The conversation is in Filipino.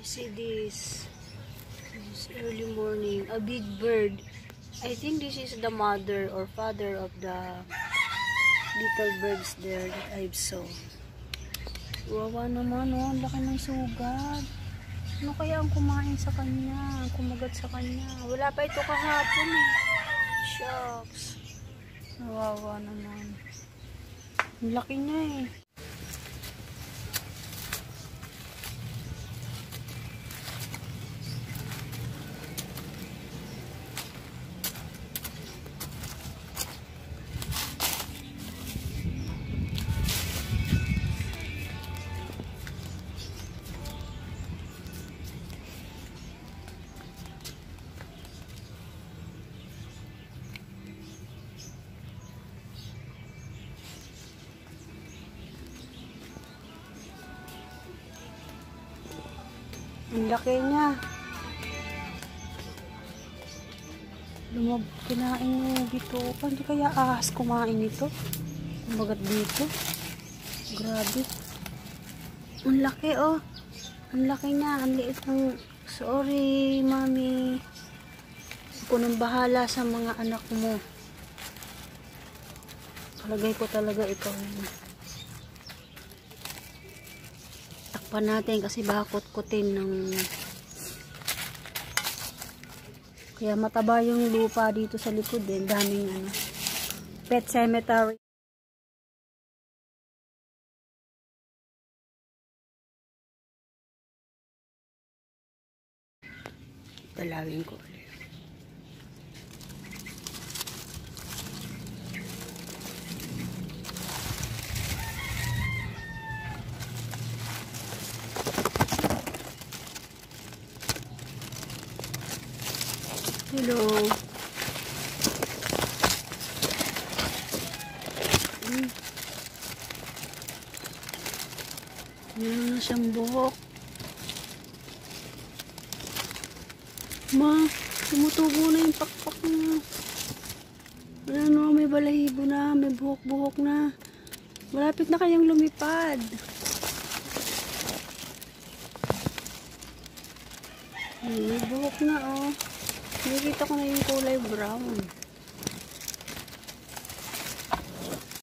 See this. This early morning. A big bird. I think this is the mother or father of the little birds there that I saw. Wawa naman, oh. Ang laki ng sugat. Ano kaya ang kumain sa kanya? Ang kumagat sa kanya? Wala pa ito kahapon eh. Shucks. Wawa naman. Ang laki niya eh. Ang laki niya. Kinain niya dito. Hindi kaya ahas kumain ito? Magat dito. Grabe. Ang laki oh. Ang laki niya. Ang liit ng... Sorry, mami. Ako nang bahala sa mga anak mo. Palagay ko talaga ikaw yun. Takpan natin kasi baka kutkutin ng... Kaya mataba yung lupa dito sa likod eh. Daming ano. Pet cemetery. Dalawin ko ulit. Hello. Meron na siyang buhok. Ma, tumutubo na yung pakpak niya. Ano, may balahibo na, may buhok-buhok na. Malapit na kayang lumipad. May buhok na, oh. Nakikita ko na yung kulay brown.